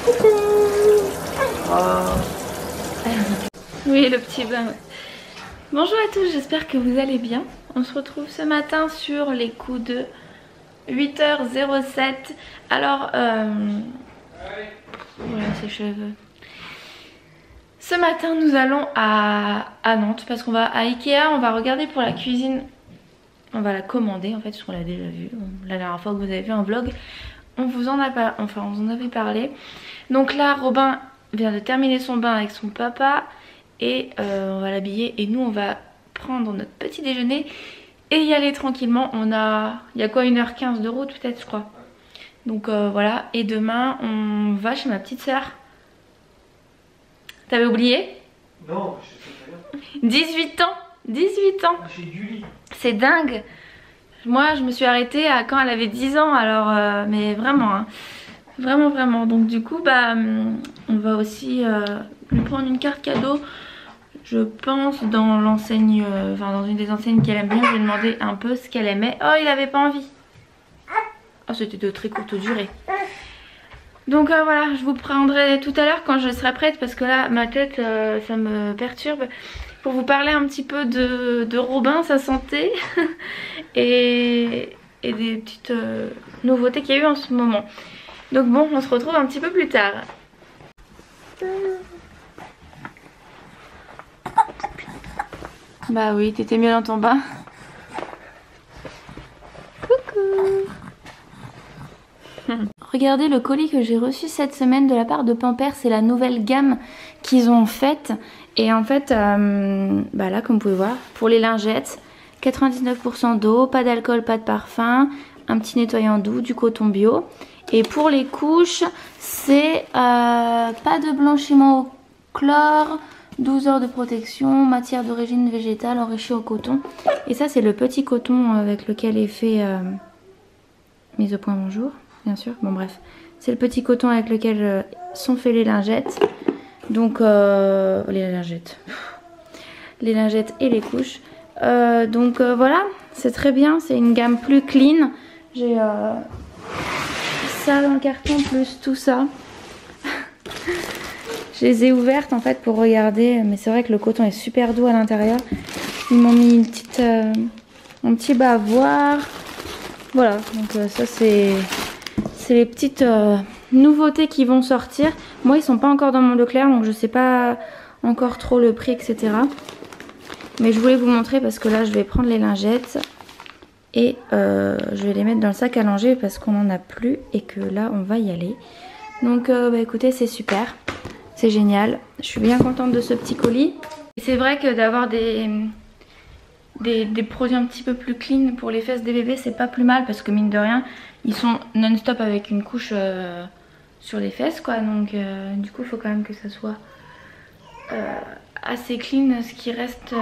Coucou. Oh. Oui, le petit bain. Bonjour à tous, j'espère que vous allez bien. On se retrouve ce matin sur les coups de 8h07. Alors, voilà ses cheveux. Ce matin, nous allons à Nantes parce qu'on va à Ikea. On va regarder pour la cuisine. On va la commander en fait, parce qu'on l'a déjà vu. La dernière fois que vous avez vu un vlog, on vous en a pas, enfin, on vous en avait parlé. Donc là, Robin vient de terminer son bain avec son papa et on va l'habiller et nous on va prendre notre petit déjeuner et y aller tranquillement. Il y a quoi, 1h15 de route peut-être, je crois. Donc voilà, et demain on va chez ma petite soeur. T'avais oublié? Non, je sais pas. 18 ans, 18 ans. J'ai du lit. C'est dingue. Moi je me suis arrêtée à quand elle avait 10 ans, alors mais vraiment hein. Vraiment. Donc du coup bah on va aussi lui prendre une carte cadeau. Je pense dans l'enseigne, enfin dans une des enseignes qu'elle aime bien. Je lui ai demandé un peu ce qu'elle aimait. Oh, il avait pas envie. Oh, c'était de très courte durée. Donc voilà, je vous prendrai tout à l'heure quand je serai prête parce que là ma tête ça me perturbe. Pour vous parler un petit peu de Robin, sa santé et des petites nouveautés qu'il y a eu en ce moment. Donc bon, on se retrouve un petit peu plus tard. Bah oui, t'étais mieux dans ton bain. Coucou. Regardez le colis que j'ai reçu cette semaine de la part de Pampers. C'est la nouvelle gamme qu'ils ont faite. Et en fait, bah là comme vous pouvez voir, pour les lingettes, 99% d'eau, pas d'alcool, pas de parfum, un petit nettoyant doux, du coton bio. Et pour les couches, c'est pas de blanchiment au chlore, 12 heures de protection, matière d'origine végétale enrichie au coton. Et ça c'est le petit coton avec lequel est fait mise au point bonjour, bien sûr. Bon bref, c'est le petit coton avec lequel sont faits les lingettes. Donc les lingettes et les couches. Donc voilà, c'est très bien, c'est une gamme plus clean. J'ai ça dans le carton plus tout ça. Je les ai ouvertes en fait pour regarder, mais c'est vrai que le coton est super doux à l'intérieur. Ils m'ont mis une petite, un petit bavoir. Voilà, donc ça c'est les petites nouveautés qui vont sortir. Moi ils sont pas encore dans mon Leclerc, donc je sais pas encore trop le prix, etc. Mais je voulais vous montrer parce que là je vais prendre les lingettes et je vais les mettre dans le sac à langer parce qu'on n'en a plus et que là on va y aller. Donc bah écoutez, c'est super, c'est génial. Je suis bien contente de ce petit colis. C'est vrai que d'avoir des produits un petit peu plus clean pour les fesses des bébés, c'est pas plus mal parce que mine de rien ils sont non-stop avec une couche sur les fesses quoi. Donc du coup il faut quand même que ça soit assez clean ce qui reste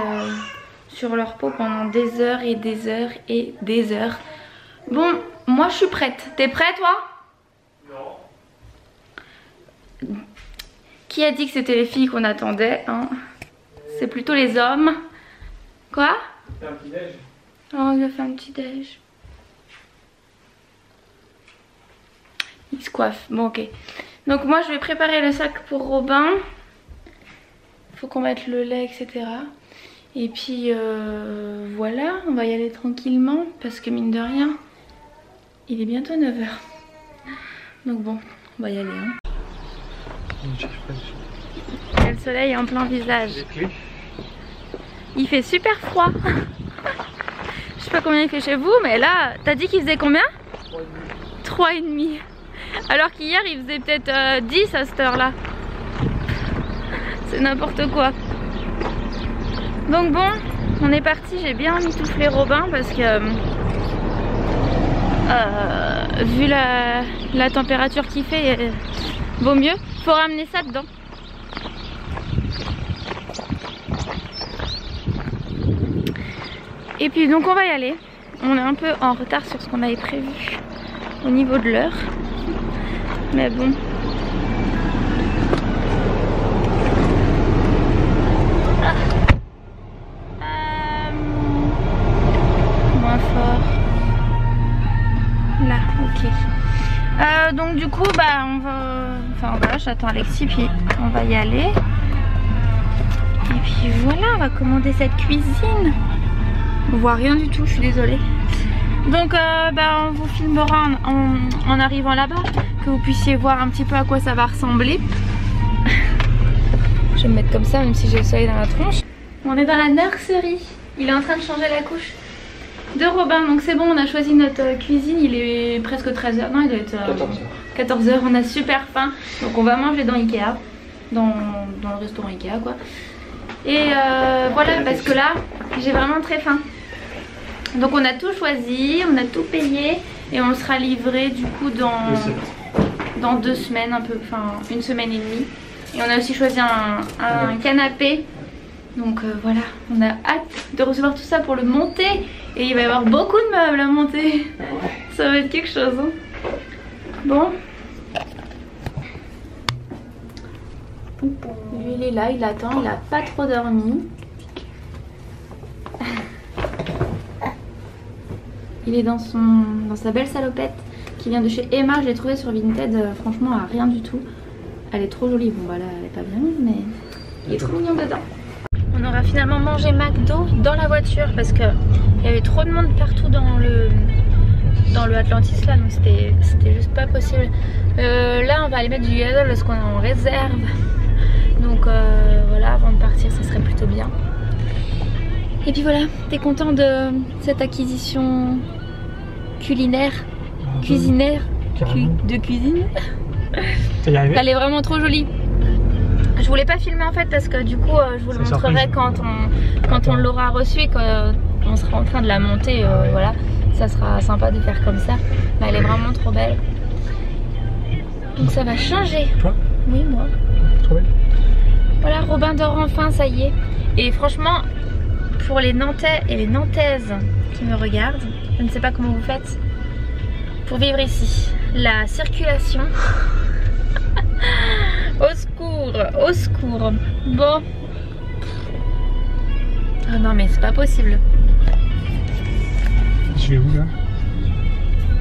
sur leur peau pendant des heures et des heures et des heures. Bon, moi je suis prête. T'es prêt toi? Non. Qui a dit que c'était les filles qu'on attendait hein? C'est plutôt les hommes. Quoi? T'as un petit déj? Oh, il a fait un petit déj. Il se coiffe. Bon, ok. Donc moi je vais préparer le sac pour Robin. Faut qu'on mette le lait, etc. Et puis voilà, on va y aller tranquillement parce que mine de rien, il est bientôt 9h. Donc bon, on va y aller. Hein. Il y a le soleil en plein visage. Il fait super froid. Je sais pas combien il fait chez vous, mais là, t'as dit qu'il faisait combien? 3,5. Alors qu'hier il faisait peut-être 10 à cette heure-là. C'est n'importe quoi. Donc bon, on est parti. J'ai bien mitouflé Robin parce que vu la température qu'il fait, vaut mieux. Faut ramener ça dedans. Et puis donc on va y aller. On est un peu en retard sur ce qu'on avait prévu au niveau de l'heure. Mais bon. Moins fort. Là, ok. Donc du coup, bah on va... Enfin voilà, voilà, j'attends Alexis puis on va y aller. Et puis voilà, on va commander cette cuisine. On voit rien du tout, je suis désolée. Donc on vous filmera en arrivant là-bas, que vous puissiez voir un petit peu à quoi ça va ressembler. Je vais me mettre comme ça même si j'ai le soleil dans la tronche. On est dans la nurserie. Il est en train de changer la couche de Robin. Donc c'est bon, on a choisi notre cuisine. Il est presque 13h. Non, il doit être 14h. On a super faim. Donc on va manger dans Ikea. Dans le restaurant Ikea quoi. Et voilà, parce que là j'ai vraiment très faim. Donc on a tout choisi, on a tout payé. Et on sera livré du coup dans 2 semaines, un peu, enfin 1 semaine et demie. Et on a aussi choisi un canapé. Donc voilà, on a hâte de recevoir tout ça pour le monter. Et il va y avoir beaucoup de meubles à monter. Ça va être quelque chose hein. Bon. Lui il est là, il attend, il a pas trop dormi. Il est dans sa belle salopette qui vient de chez Emma. Je l'ai trouvée sur Vinted, franchement à rien du tout. Elle est trop jolie, bon bah là elle est pas bien mais il est trop mignon dedans. On aura finalement mangé McDo dans la voiture parce que il y avait trop de monde partout dans le Atlantis là, donc c'était juste pas possible. Là on va aller mettre du gazole parce qu'on est en réserve. Donc voilà, avant de partir ça serait plutôt bien. Et puis voilà, t'es content de cette acquisition culinaire, cuisinaire, de cuisine? Elle est vraiment trop jolie. Je voulais pas filmer en fait parce que du coup je vous le montrerai quand on l'aura reçu et quand on sera en train de la monter. Voilà, ça sera sympa de faire comme ça. Mais elle est vraiment trop belle. Donc ça va changer. Toi? Oui, moi. Trop belle. Voilà, Robin dort enfin, ça y est. Et franchement, pour les Nantais et les Nantaises qui me regardent, je ne sais pas comment vous faites pour vivre ici. La circulation. Au secours, au secours. Bon. Oh non mais c'est pas possible. Je vais où là?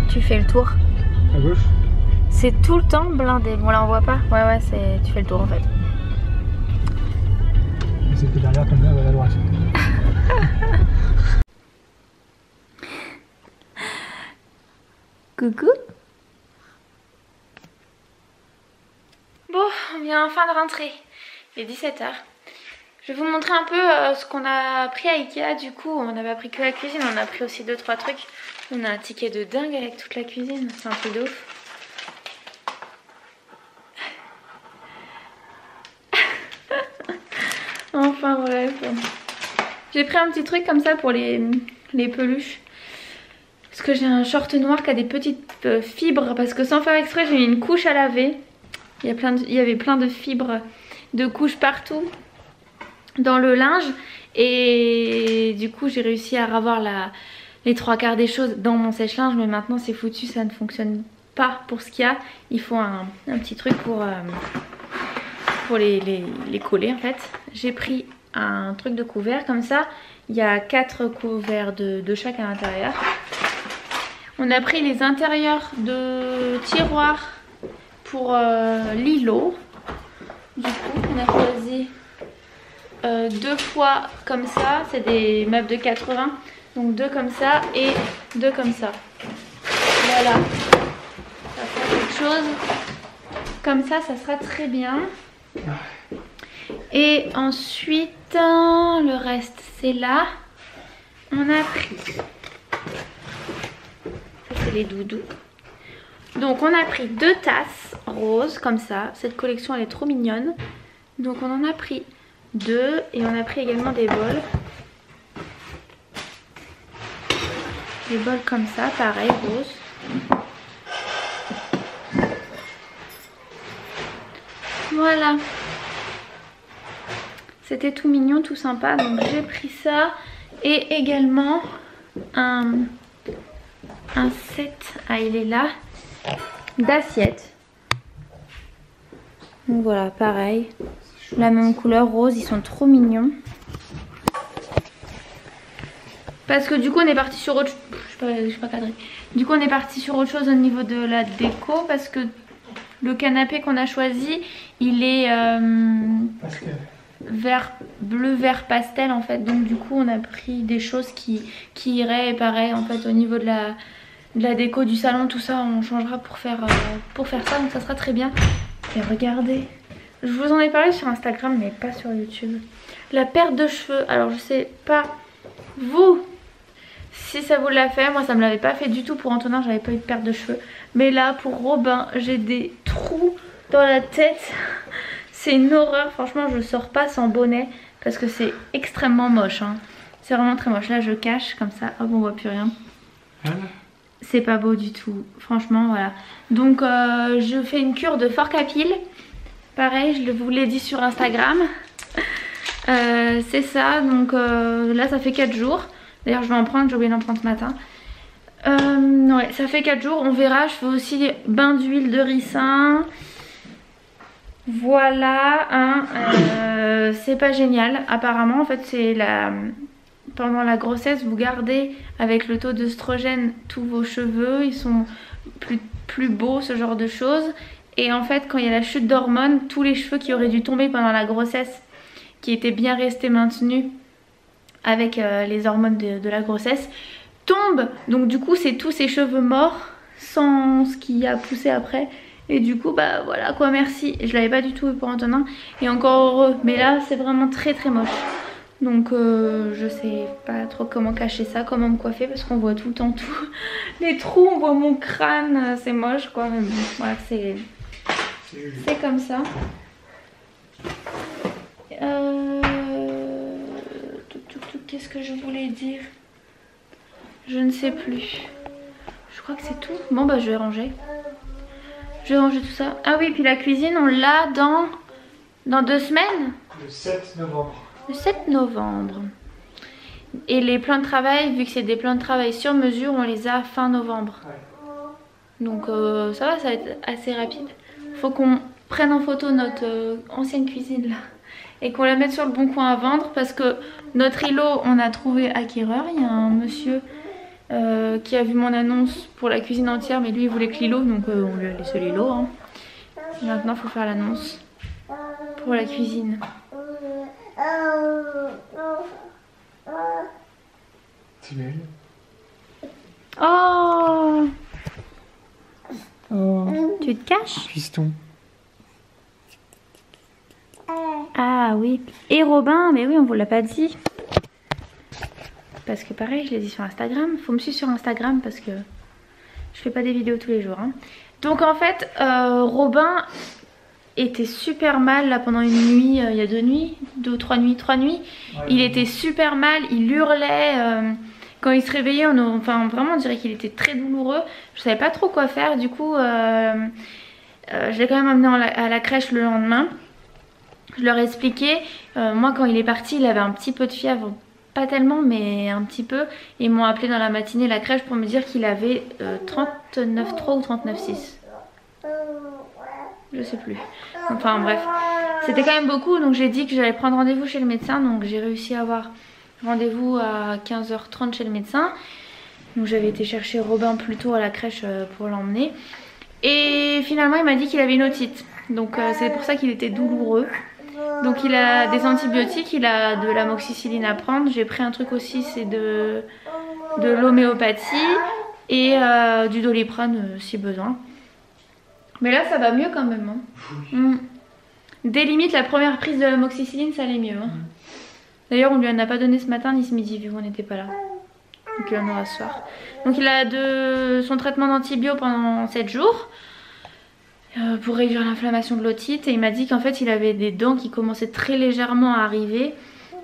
Tu fais le tour. À gauche? C'est tout le temps blindé. Bon là on voit pas. Ouais tu fais le tour en fait. C'était derrière comme là, à la droite. Coucou. Bon, on vient enfin de rentrer. Il est 17h. Je vais vous montrer un peu ce qu'on a pris à Ikea. Du coup, on n'avait pris que la cuisine, on a pris aussi 2-3 trucs. On a un ticket de dingue avec toute la cuisine, c'est un truc de ouf. Enfin bref. J'ai pris un petit truc comme ça pour les peluches. Parce que j'ai un short noir qui a des petites fibres. Parce que sans faire exprès, j'ai mis une couche à laver. Il y avait plein de fibres de couches partout dans le linge. Et du coup, j'ai réussi à ravoir les 3/4 des choses dans mon sèche-linge. Mais maintenant, c'est foutu, ça ne fonctionne pas pour ce qu'il y a. Il faut un petit truc pour les coller en fait. J'ai pris un truc de couvert comme ça. Il y a 4 couverts de chaque à l'intérieur. On a pris les intérieurs de tiroirs pour Lilo. Du coup on a choisi 2 fois comme ça. C'est des meubles de 80. Donc 2 comme ça et 2 comme ça. Voilà. Ça fait quelque chose. Comme ça sera très bien. Et ensuite le reste c'est là. On a pris, ça c'est les doudous. Donc on a pris 2 tasses roses comme ça. Cette collection elle est trop mignonne. Donc on en a pris 2 et on a pris également des bols. Des bols comme ça, pareil, rose. Voilà. C'était tout mignon, tout sympa. Donc j'ai pris ça. Et également un set, ah il est là, d'assiettes. Donc voilà, pareil. La même couleur rose, ils sont trop mignons. Parce que du coup on est parti sur autre chose. Je sais pas cadrer. Du coup on est parti sur autre chose au niveau de la déco. Parce que Le canapé qu'on a choisi, il est bleu vert pastel en fait. Donc du coup on a pris des choses qui iraient pareil en fait au niveau de la déco du salon, tout ça on changera pour faire ça, donc ça sera très bien. Et regardez, je vous en ai parlé sur Instagram mais pas sur YouTube. La perte de cheveux, alors je sais pas vous si ça vous l'a fait, moi ça me l'avait pas fait du tout pour Antonin, j'avais pas eu de perte de cheveux. Mais là pour Robin, j'ai des trous dans la tête. C'est une horreur, franchement je sors pas sans bonnet parce que c'est extrêmement moche hein. C'est vraiment très moche, là je cache comme ça, hop on voit plus rien. C'est pas beau du tout, franchement voilà. Donc je fais une cure de fork à piles. Pareil, je vous l'ai dit sur Instagram. C'est ça, donc là ça fait 4 jours. D'ailleurs je vais en prendre, j'ai oublié d'en prendre ce matin. Ouais, ça fait 4 jours, on verra. Je fais aussi bain d'huile de ricin. Voilà, hein, c'est pas génial. Apparemment en fait c'est pendant la grossesse vous gardez avec le taux d'œstrogène tous vos cheveux. Ils sont plus beaux, ce genre de choses. Et en fait quand il y a la chute d'hormones, tous les cheveux qui auraient dû tomber pendant la grossesse, qui étaient bien restés maintenus avec les hormones de la grossesse, tombent. Donc du coup c'est tous ces cheveux morts sans ce qui a poussé après. Et du coup bah voilà quoi, merci. Je l'avais pas du tout eu pour Antonin et encore heureux. Mais là c'est vraiment très très moche. Donc je sais pas trop comment cacher ça, comment me coiffer parce qu'on voit tout le temps tout. Les trous, on voit mon crâne, c'est moche quoi. Mais bon voilà, c'est comme ça. Qu'est-ce que je voulais dire? Je ne sais plus. Je crois que c'est tout. Bon bah je vais ranger. Je vais ranger tout ça. Ah oui, puis la cuisine on l'a dans 2 semaines. Le 7 novembre. Le 7 novembre. Et les plans de travail, vu que c'est des plans de travail sur mesure, on les a fin novembre. Ouais. Donc ça va être assez rapide. Faut qu'on prenne en photo notre ancienne cuisine là. Et qu'on la mette sur le bon coin à vendre parce que notre îlot, on a trouvé acquéreur. Il y a un monsieur qui a vu mon annonce pour la cuisine entière, mais lui il voulait que l'îlot, donc on lui a laissé l'îlot. Hein. Maintenant il faut faire l'annonce pour la cuisine. Oh, tu te caches? Piston. Ah oui. Et Robin, mais oui on vous l'a pas dit. Parce que pareil je l'ai dit sur Instagram. Faut me suivre sur Instagram parce que je fais pas des vidéos tous les jours hein. Donc en fait Robin était super mal là pendant une nuit. Il y a 2 nuits, 2 ou 3 nuits, 3 nuits. Ouais, il était super mal, il hurlait. Quand il se réveillait enfin vraiment on dirait qu'il était très douloureux. Je savais pas trop quoi faire. Du coup je l'ai quand même amené à la crèche le lendemain. Je leur ai expliqué, moi quand il est parti il avait un petit peu de fièvre, pas tellement mais un petit peu. Ils m'ont appelé dans la matinée la crèche pour me dire qu'il avait 39,3 ou 39,6. Je sais plus. Enfin bref, c'était quand même beaucoup donc j'ai dit que j'allais prendre rendez-vous chez le médecin. Donc j'ai réussi à avoir rendez-vous à 15h30 chez le médecin. Donc j'avais été chercher Robin plus tôt à la crèche pour l'emmener. Et finalement il m'a dit qu'il avait une otite. Donc c'est pour ça qu'il était douloureux. Donc il a des antibiotiques, il a de l'amoxicilline à prendre. J'ai pris un truc aussi, c'est de l'homéopathie et du Doliprane si besoin. Mais là ça va mieux quand même. Hein. Dès limite la première prise de l'amoxicilline ça allait mieux. Hein. D'ailleurs on lui en a pas donné ce matin ni ce midi vu qu'on n'était pas là. Donc il en aura ce soir. Donc il a son traitement d'antibio pendant 7 jours. Pour réduire l'inflammation de l'otite. Et il m'a dit qu'en fait il avait des dents qui commençaient très légèrement à arriver.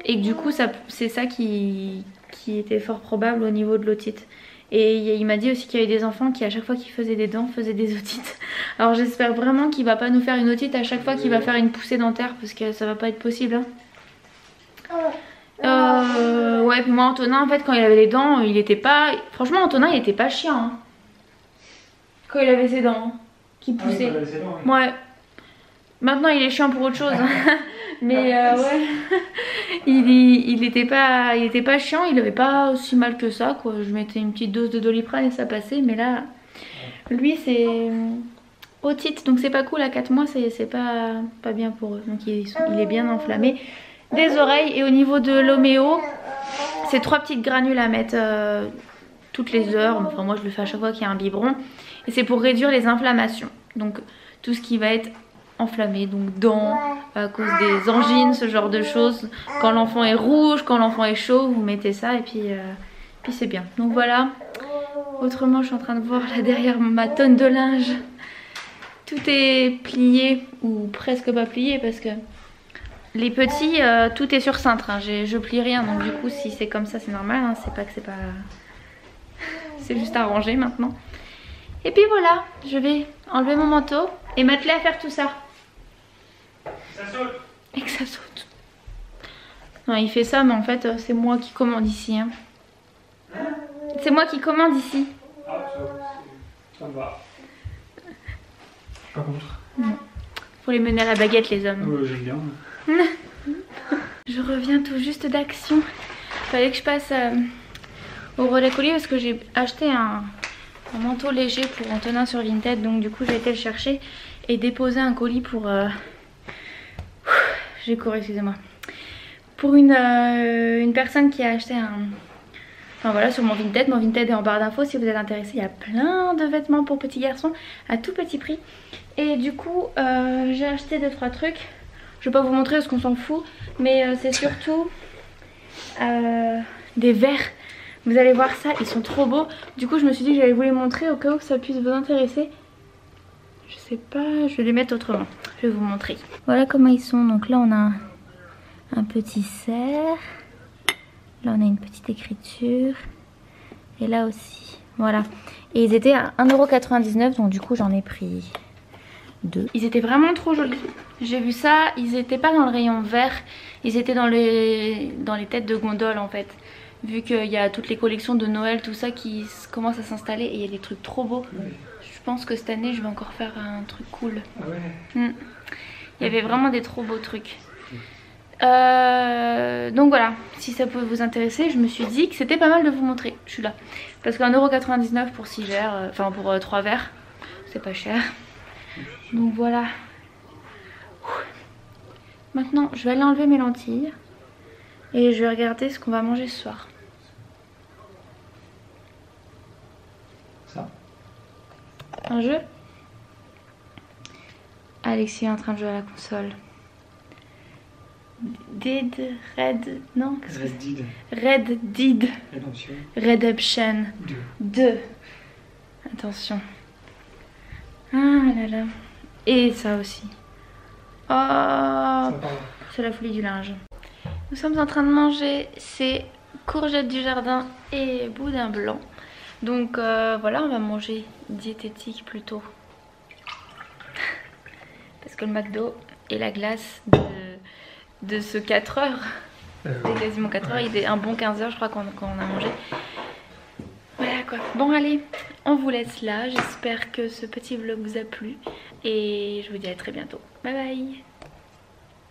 Et que du coup c'est ça qui était fort probable au niveau de l'otite. Et il m'a dit aussi qu'il y avait des enfants qui à chaque fois qu'ils faisaient des dents faisaient des otites. Alors j'espère vraiment qu'il va pas nous faire une otite à chaque fois qu'il va faire une poussée dentaire. Parce que ça va pas être possible hein. Ouais puis moi Antonin en fait quand il avait les dents il était pas... Franchement Antonin il était pas chiant hein. Quand il avait ses dents qui poussait. Ouais. Maintenant il est chiant pour autre chose. Mais ouais. il était pas chiant, il avait pas aussi mal que ça quoi. Je mettais une petite dose de Doliprane et ça passait. Mais là, lui otite, donc c'est pas cool à 4 mois, c'est pas bien pour eux. Donc il est bien enflammé. Des oreilles, et au niveau de l'homéo, c'est 3 petites granules à mettre toutes les heures. Enfin moi je le fais à chaque fois qu'il y a un biberon. Et c'est pour réduire les inflammations. Donc tout ce qui va être enflammé, donc dents, à cause des angines, ce genre de choses. Quand l'enfant est rouge, quand l'enfant est chaud, vous mettez ça et puis c'est bien. Donc voilà. Autrement je suis en train de voir là derrière ma tonne de linge. Tout est plié ou presque pas plié parce que les petits, tout est sur cintre. Hein. Je plie rien, donc du coup si c'est comme ça c'est normal. Hein. C'est pas que c'est pas... C'est juste à ranger maintenant. Et puis voilà, je vais enlever mon manteau et m'atteler à faire tout ça. Ça saute. Et que ça saute. Non, il fait ça, mais en fait c'est moi qui commande ici. Hein. C'est moi qui commande ici. Ah, ça me va. Par contre. Non. Faut les mener à la baguette les hommes. J'aime bien. Je reviens tout juste d'Action. Fallait que je passe au relais colis parce que j'ai acheté un manteau léger pour Antonin sur Vinted. Donc du coup j'ai été le chercher et déposer un colis pour... J'ai couru, excusez-moi. Pour une personne qui a acheté un... Enfin voilà, sur mon Vinted. Mon Vinted est en barre d'infos si vous êtes intéressé. Il y a plein de vêtements pour petits garçons à tout petit prix. Et du coup j'ai acheté 2-3 trucs. Je vais pas vous montrer parce qu'on s'en fout. Mais c'est surtout des verres. Vous allez voir ça, ils sont trop beaux. Du coup je me suis dit que j'allais vous les montrer au cas où ça puisse vous intéresser. Je sais pas, je vais les mettre autrement. Je vais vous montrer. Voilà comment ils sont. Donc là on a un petit cerf. Là on a une petite écriture. Et là aussi. Voilà. Et ils étaient à 1,99 €. Donc du coup j'en ai pris 2. Ils étaient vraiment trop jolis. J'ai vu ça. Ils étaient pas dans le rayon vert. Ils étaient dans les têtes de gondole en fait. Vu qu'il y a toutes les collections de Noël, tout ça qui commence à s'installer. Et il y a des trucs trop beaux. Oui. Je pense que cette année je vais encore faire un truc cool. Ah ouais. Il y avait vraiment des trop beaux trucs. Donc voilà, si ça peut vous intéresser, je me suis dit que c'était pas mal de vous montrer. Je suis là. Parce que 1,99 € pour 6 verres, enfin pour 3 verres, c'est pas cher. Donc voilà. Maintenant, je vais aller enlever mes lentilles. Et je vais regarder ce qu'on va manger ce soir. Ça. Un jeu. Alexis est en train de jouer à la console. Red... Non, qu'est-ce que c'est ? Red Dead Redemption 2. Attention. Ah là là. Et ça aussi. Oh, c'est la folie du linge. Nous sommes en train de manger ces courgettes du jardin et boudin blanc. Donc voilà, on va manger diététique plutôt. Parce que le McDo et la glace de ce 4 heures, c'est quasiment 4 heures, il est un bon 15 heures je crois qu'on a mangé. Voilà quoi. Bon allez, on vous laisse là. J'espère que ce petit vlog vous a plu. Et je vous dis à très bientôt. Bye bye.